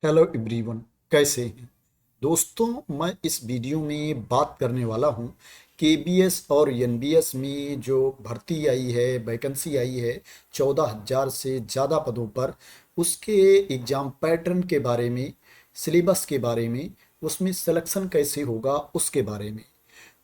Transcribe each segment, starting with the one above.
Hello everyone, कैसे हैं दोस्तों। मैं इस वीडियो में बात करने वाला हूं केबीएस और एनबीएस में जो भर्ती आई है, वैकेंसी आई है 14,000 से ज़्यादा पदों पर, उसके एग्ज़ाम पैटर्न के बारे में, सिलेबस के बारे में, उसमें सिलेक्शन कैसे होगा उसके बारे में।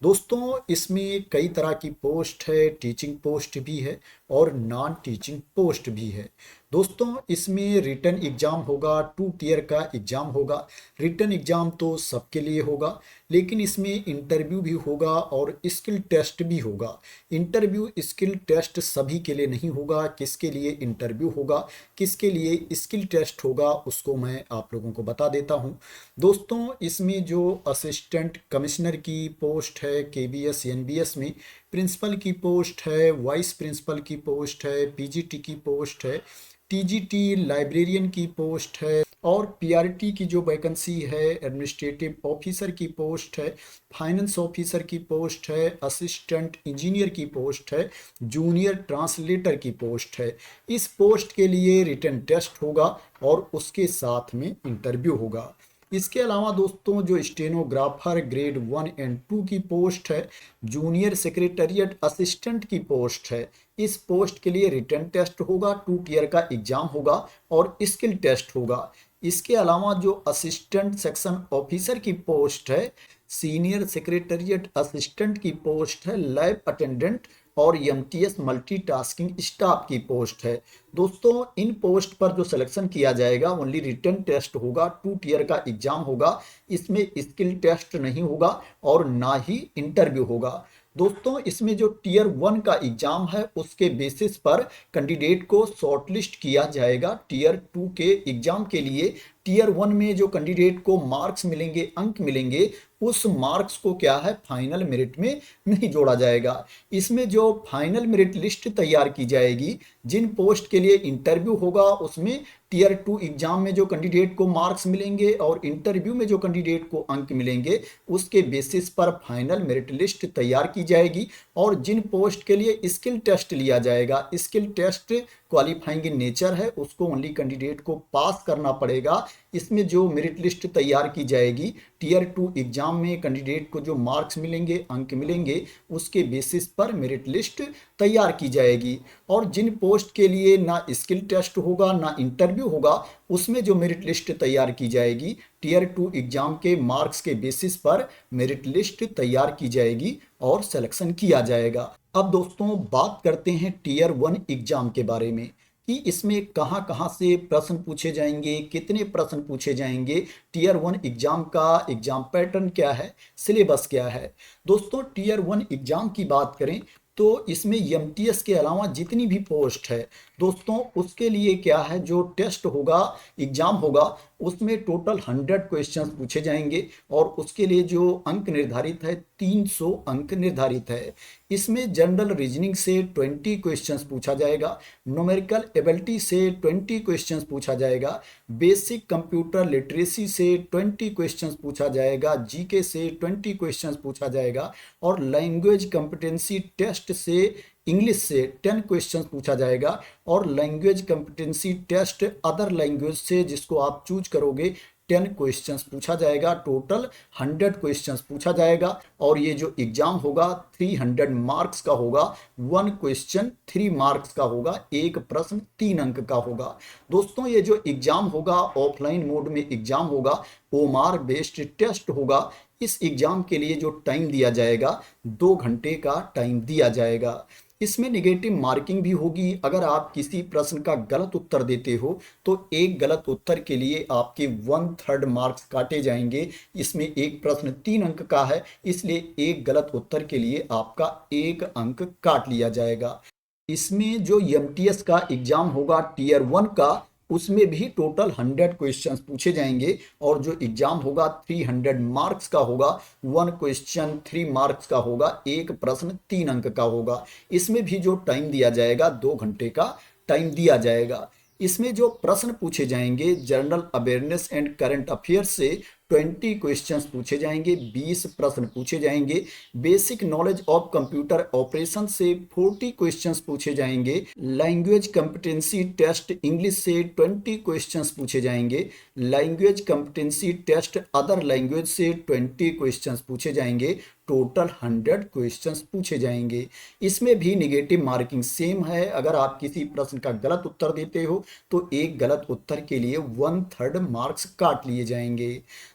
दोस्तों, इसमें कई तरह की पोस्ट है, टीचिंग पोस्ट भी है और नॉन टीचिंग पोस्ट भी है। दोस्तों, इसमें रिटन एग्ज़ाम होगा, 2 टियर का एग्ज़ाम होगा। रिटन एग्ज़ाम तो सबके लिए होगा, लेकिन इसमें इंटरव्यू भी होगा और स्किल टेस्ट भी होगा। इंटरव्यू स्किल टेस्ट सभी के लिए नहीं होगा। किसके लिए इंटरव्यू होगा, किसके लिए स्किल टेस्ट होगा, उसको मैं आप लोगों को बता देता हूं। दोस्तों, इसमें जो असिस्टेंट कमिश्नर की पोस्ट है केबीएस एनबीएस में, प्रिंसिपल की पोस्ट है, वाइस प्रिंसिपल की पोस्ट है, पीजीटी की पोस्ट है, टीजीटी लाइब्रेरियन की पोस्ट है और पीआरटी की जो वैकेंसी है एडमिनिस्ट्रेटिव ऑफिसर की पोस्ट है, फाइनेंस ऑफिसर की पोस्ट है, असिस्टेंट इंजीनियर की पोस्ट है, जूनियर ट्रांसलेटर की पोस्ट है। इस पोस्ट के लिए रिटन टेस्ट होगा और उसके साथ में इंटरव्यू होगा। इसके अलावा दोस्तों, जो स्टेनोग्राफर ग्रेड 1 और 2 की पोस्ट है, जूनियर सेक्रेटरिएट असिस्टेंट की पोस्ट है, इस पोस्ट के लिए रिटन टेस्ट होगा, 2 टियर का एग्जाम होगा और स्किल टेस्ट होगा। इसके अलावा जो असिस्टेंट सेक्शन ऑफिसर की पोस्ट है, सीनियर सेक्रेटरिएट असिस्टेंट की पोस्ट है, लैब अटेंडेंट और एमटीएस मल्टीटास्किंग स्टाफ की पोस्ट है। दोस्तों, इन पोस्ट पर जो सिलेक्शन किया जाएगा ओनली रिटन टेस्ट होगा, 2 टियर का एग्जाम होगा। इसमें स्किल टेस्ट नहीं होगा और ना ही इंटरव्यू होगा। दोस्तों, इसमें जो टियर 1 का एग्जाम है उसके बेसिस पर कैंडिडेट को शॉर्टलिस्ट किया जाएगा। टियर 2 के एग्जाम के लिए टियर 1 में जो कैंडिडेट को मार्क्स मिलेंगे, अंक मिलेंगे, उस मार्क्स को क्या है फाइनल मेरिट में नहीं जोड़ा जाएगा। इसमें जो फाइनल मेरिट लिस्ट तैयार की जाएगी, जिन पोस्ट के लिए इंटरव्यू होगा, उसमें टियर 2 एग्जाम में जो कैंडिडेट को मार्क्स मिलेंगे और इंटरव्यू में जो कैंडिडेट को अंक मिलेंगे, उसके बेसिस पर फाइनल मेरिट लिस्ट तैयार की जाएगी। और जिन पोस्ट के लिए स्किल टेस्ट लिया जाएगा, skill test qualifying in nature है, उसको ओनली कैंडिडेट को पास करना पड़ेगा। इसमें जो मेरिट लिस्ट तैयार की जाएगी, टियर 2 एग्जाम में कैंडिडेट को जो मार्क्स मिलेंगे, अंक मिलेंगे, उसके बेसिस पर मेरिट लिस्ट तैयार की जाएगी। और जिन पोस्ट के लिए ना स्किल टेस्ट होगा ना इंटरव्यू होगा, उसमें जो मेरिट लिस्ट तैयार की जाएगी, टियर 2 एग्जाम के मार्क्स के बेसिस पर मेरिट लिस्ट तैयार की जाएगी और सिलेक्शन किया जाएगा। अब दोस्तों, बात करते हैं टियर 1 एग्जाम के बारे में कि इसमें कहाँ कहाँ से प्रश्न पूछे जाएंगे, कितने प्रश्न पूछे जाएंगे, टियर 1 एग्जाम का एग्जाम पैटर्न क्या है, सिलेबस क्या है। दोस्तों, टियर 1 एग्जाम की बात करें तो इसमें एमटीएस के अलावा जितनी भी पोस्ट है दोस्तों, उसके लिए क्या है, जो टेस्ट होगा, एग्जाम होगा, उसमें टोटल 100 क्वेश्चंस पूछे जाएंगे और उसके लिए जो अंक निर्धारित है 300 अंक निर्धारित है। इसमें जनरल रीजनिंग से 20 क्वेश्चंस पूछा जाएगा, न्यूमेरिकल एबिलिटी से 20 क्वेश्चंस पूछा जाएगा, बेसिक कंप्यूटर लिटरेसी से 20 क्वेश्चंस पूछा जाएगा, जीके से 20 क्वेश्चंस पूछा जाएगा और लैंग्वेज कॉम्पिटेंसी टेस्ट से इंग्लिश से 10 क्वेश्चंस पूछा जाएगा और language competency test other language से जिसको आप चूज करोगे 10 क्वेश्चंस पूछा जाएगा। टोटल 100 क्वेश्चंस पूछा जाएगा और ये जो एग्जाम होगा 300 मार्क्स का होगा। 1 क्वेश्चन 3 मार्क्स का होगा, एक प्रश्न 3 अंक का होगा। दोस्तों, ये जो एग्जाम होगा ऑफलाइन मोड में एग्जाम होगा, ओमार बेस्ड टेस्ट होगा। इस एग्जाम के लिए जो टाइम दिया जाएगा 2 घंटे का टाइम दिया जाएगा। इसमें नेगेटिव मार्किंग भी होगी। अगर आप किसी प्रश्न का गलत उत्तर देते हो तो एक गलत उत्तर के लिए आपके 1/3 मार्क्स काटे जाएंगे। इसमें एक प्रश्न 3 अंक का है, इसलिए एक गलत उत्तर के लिए आपका 1 अंक काट लिया जाएगा। इसमें जो एमटीएस का एग्जाम होगा टियर 1 का, उसमें भी टोटल 100 क्वेश्चंस पूछे जाएंगे और जो एग्जाम होगा 300 मार्क्स का होगा। 1 क्वेश्चन 3 मार्क्स का होगा, एक प्रश्न 3 अंक का होगा। इसमें भी जो टाइम दिया जाएगा 2 घंटे का टाइम दिया जाएगा। इसमें जो प्रश्न पूछे जाएंगे general awareness and current affairs से 20 क्वेश्चंस पूछे जाएंगे, 20 प्रश्न पूछे जाएंगे। Basic knowledge of computer operation से 40 क्वेश्चंस पूछे जाएंगे। लैंग्वेज कॉम्पिटेंसी टेस्ट इंग्लिश से 20 क्वेश्चंस पूछे जाएंगे। Language competency test other language से 20 क्वेश्चंस पूछे जाएंगे। टोटल 100 क्वेश्चंस पूछे जाएंगे। इसमें भी निगेटिव मार्किंग सेम है। अगर आप किसी प्रश्न का गलत उत्तर देते हो तो एक गलत उत्तर के लिए 1/3 मार्क्स काट लिए जाएंगे।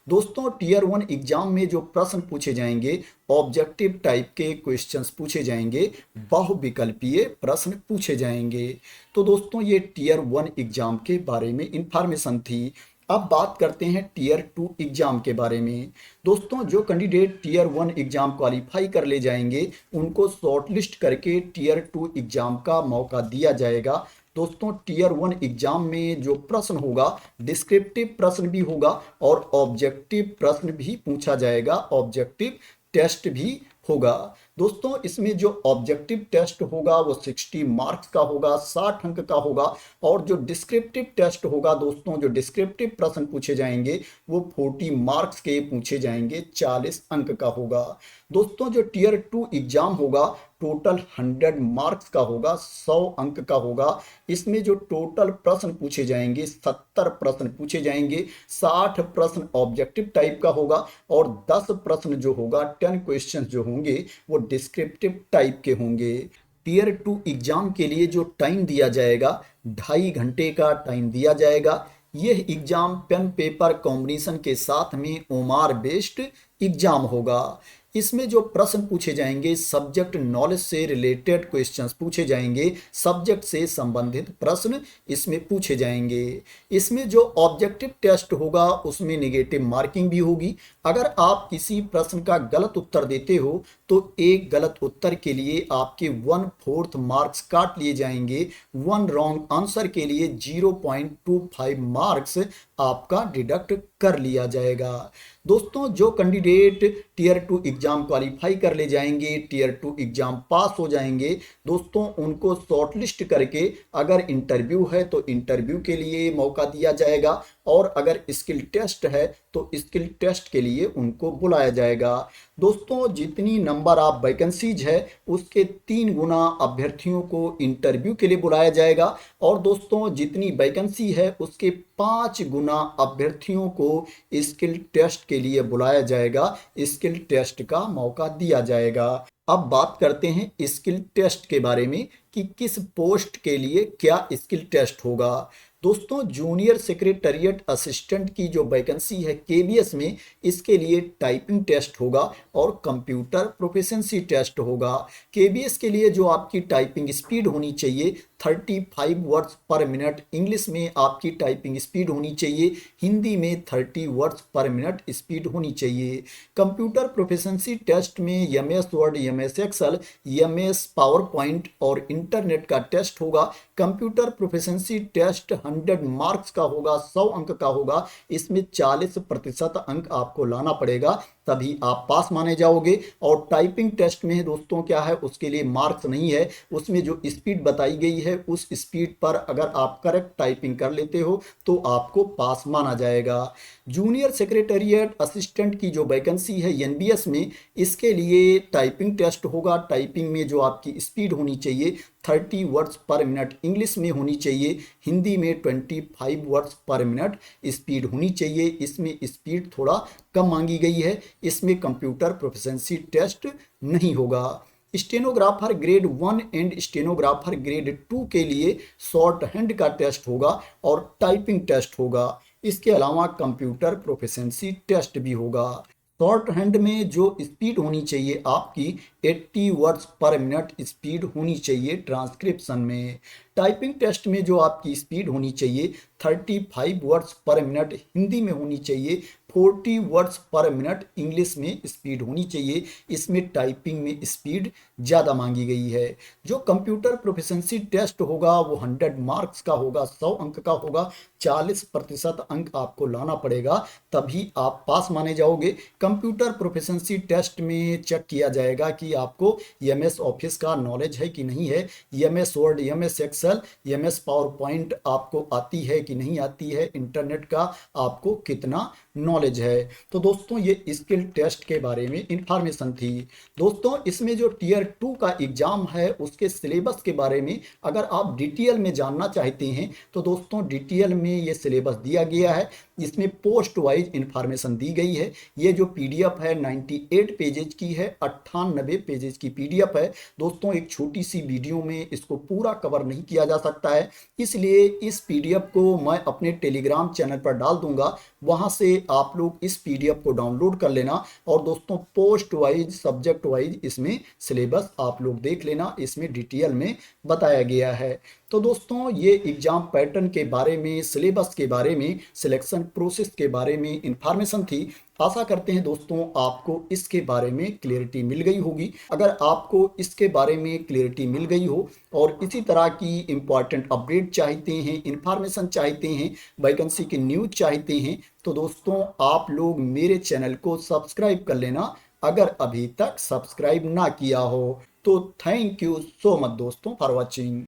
दोस्तों, टीयर 1 एग्जाम में जो प्रश्न पूछे जाएंगे ऑब्जेक्टिव टाइप के क्वेश्चंस पूछे जाएंगे, बहुविकल्पीय प्रश्न पूछे जाएंगे। तो दोस्तों, ये टीयर 1 एग्जाम के बारे में इंफॉर्मेशन थी। अब बात करते हैं टीयर 2 एग्जाम के बारे में। दोस्तों, जो कैंडिडेट टीयर 1 एग्जाम क्वालिफाई कर ले जाएंगे उनको शॉर्टलिस्ट करके टीयर 2 एग्जाम का मौका दिया जाएगा। दोस्तों, टीयर 1 एग्जाम में जो प्रश्न होगा डिस्क्रिप्टिव प्रश्न भी होगा और ऑब्जेक्टिव प्रश्न भी पूछा जाएगा, ऑब्जेक्टिव टेस्ट भी होगा। दोस्तों, इसमें जो ऑब्जेक्टिव टेस्ट होगा वो 60 मार्क्स का होगा, 60 अंक का होगा। और जो डिस्क्रिप्टिव टेस्ट होगा दोस्तों, जो डिस्क्रिप्टिव प्रश्न पूछे जाएंगे वो 40 मार्क्स के पूछे जाएंगे, 40 अंक का होगा। दोस्तों, जो टीयर 2 एग्जाम होगा टोटल 100 मार्क्स का होगा, 100 अंक का होगा। इसमें जो टोटल प्रश्न पूछे जाएंगे 70 प्रश्न पूछे जाएंगे, 60 प्रश्न ऑब्जेक्टिव टाइप का होगा और 10 प्रश्न जो होगा 10 क्वेश्चन जो होंगे वो डिस्क्रिप्टिव टाइप के होंगे। टीयर 2 एग्जाम के लिए जो टाइम दिया जाएगा 2.5 घंटे का टाइम दिया जाएगा। यह एग्जाम पेन पेपर कॉम्बिनेशन के साथ में ओमार बेस्ड एग्जाम होगा। इसमें जो प्रश्न पूछे जाएंगे सब्जेक्ट नॉलेज से रिलेटेड क्वेश्चंस पूछे जाएंगे, सब्जेक्ट से संबंधित प्रश्न इसमें पूछे जाएंगे। इसमें जो ऑब्जेक्टिव टेस्ट होगा उसमें नेगेटिव मार्किंग भी होगी। अगर आप किसी प्रश्न का गलत उत्तर देते हो तो एक गलत उत्तर के लिए आपके 1/4 मार्क्स काट लिए जाएंगे। 1 रॉन्ग आंसर के लिए 0.25 मार्क्स आपका डिडक्ट कर लिया जाएगा। दोस्तों, जो कैंडिडेट टीयर 2 एग्जाम क्वालिफाई कर ले जाएंगे, टीयर 2 एग्जाम पास हो जाएंगे, दोस्तों उनको शॉर्टलिस्ट करके अगर इंटरव्यू है तो इंटरव्यू के लिए मौका दिया जाएगा और अगर स्किल टेस्ट है तो स्किल टेस्ट के लिए उनको बुलाया जाएगा। दोस्तों, जितनी नंबर ऑफ वैकेंसीज है उसके 3 गुना अभ्यर्थियों को इंटरव्यू के लिए बुलाया जाएगा और दोस्तों जितनी वैकेंसी है उसके 5 गुना अभ्यर्थियों को स्किल टेस्ट के लिए बुलाया जाएगा, स्किल टेस्ट का मौका दिया जाएगा। अब बात करते हैं स्किल टेस्ट के बारे में कि किस पोस्ट के लिए क्या स्किल टेस्ट होगा। दोस्तों, जूनियर सेक्रेटरिएट असिस्टेंट की जो वैकेंसी है केबीएस में, इसके लिए टाइपिंग टेस्ट होगा और कंप्यूटर प्रोफिशिएंसी टेस्ट होगा। केबीएस के लिए जो आपकी टाइपिंग स्पीड होनी चाहिए 35 वर्ड्स पर मिनट, इंग्लिश में आपकी टाइपिंग स्पीड होनी चाहिए, हिंदी में 30 वर्ड्स पर मिनट स्पीड होनी चाहिए। कंप्यूटर प्रोफिशिएंसी टेस्ट में MS Word, MS Excel, MS PowerPoint और इंटरनेट का टेस्ट होगा। कंप्यूटर प्रोफिशिएंसी टेस्ट 100 मार्क्स का होगा, 100 अंक का होगा। इसमें 40% अंक आपको लाना पड़ेगा तभी आप पास माने जाओगे। और टाइपिंग टेस्ट में दोस्तों क्या है, उसके लिए मार्क्स नहीं है, उसमें जो स्पीड बताई गई है उस स्पीड पर अगर आप करेक्ट टाइपिंग कर लेते हो तो आपको पास माना जाएगा। जूनियर सेक्रेटरिएट असिस्टेंट की जो वैकेंसी है एनबीएस में, इसके लिए टाइपिंग टेस्ट होगा। टाइपिंग में जो आपकी स्पीड होनी चाहिए 30 वर्ड्स पर मिनट इंग्लिश में होनी चाहिए, हिंदी में 25 वर्ड्स पर मिनट स्पीड होनी चाहिए। इसमें स्पीड थोड़ा कम मांगी गई है, इसमें कंप्यूटर प्रोफिशिएंसी टेस्ट नहीं होगा। Stenographer grade 1 and stenographer grade 2 के लिए शॉर्ट हैंड का टेस्ट होगा और टाइपिंग टेस्ट होगा। इसके अलावा कंप्यूटर प्रोफिशिएंसी टेस्ट भी होगा। शॉर्ट हैंड में जो स्पीड होनी चाहिए आपकी 80 वर्ड्स पर मिनट स्पीड होनी चाहिए ट्रांसक्रिप्शन में। टाइपिंग टेस्ट में जो आपकी स्पीड होनी चाहिए 35 वर्ड्स पर मिनट हिंदी में होनी चाहिए, 40 वर्ड्स पर मिनट इंग्लिश में स्पीड होनी चाहिए। इसमें टाइपिंग में स्पीड ज़्यादा मांगी गई है। जो कंप्यूटर प्रोफिशिएंसी टेस्ट होगा वो 100 मार्क्स का होगा, 100 अंक का होगा, 40% अंक आपको लाना पड़ेगा तभी आप पास माने जाओगे। कंप्यूटर प्रोफिशिएंसी टेस्ट में चेक किया जाएगा कि आपको एमएस ऑफिस का नॉलेज है कि नहीं है, MS Word, MS Excel, Excel, MS PowerPoint आपको आती है कि नहीं आती है, इंटरनेट का आपको कितना नॉलेज है। तो दोस्तों ये स्किल टेस्ट के बारे में इंफॉर्मेशन थी। दोस्तों इसमें जो टीयर 2 का एग्जाम है उसके सिलेबस के बारे में अगर आप डिटेल में जानना चाहते हैं तो दोस्तों डिटेल में ये सिलेबस दिया गया है। इसमें पोस्ट वाइज इंफॉर्मेशन दी गई है। ये जो पीडीएफ है 98 पेजेज की है, 98 पेजेज की पीडीएफ है। दोस्तों एक छोटी सी वीडियो में इसको पूरा कवर नहीं किया जा सकता है, इसलिए इस पीडीएफ को मैं अपने टेलीग्राम चैनल पर डाल दूंगा, वहां से आप लोग इस पीडीएफ को डाउनलोड कर लेना। और दोस्तों पोस्ट वाइज सब्जेक्ट वाइज इसमें सिलेबस आप लोग देख लेना, इसमें डिटेल में बताया गया है। तो दोस्तों ये एग्जाम पैटर्न के बारे में, सिलेबस के बारे में, सिलेक्शन प्रोसेस के बारे में इंफॉर्मेशन थी। आशा करते हैं दोस्तों आपको इसके बारे में क्लियरिटी मिल गई होगी। अगर आपको इसके बारे में क्लियरिटी मिल गई हो और इसी तरह की इंपॉर्टेंट अपडेट चाहते हैं, इंफॉर्मेशन चाहते हैं, वैकेंसी की न्यूज चाहते हैं, तो दोस्तों आप लोग मेरे चैनल को सब्सक्राइब कर लेना अगर अभी तक सब्सक्राइब ना किया हो। तो थैंक यू सो मच दोस्तों फॉर वॉचिंग।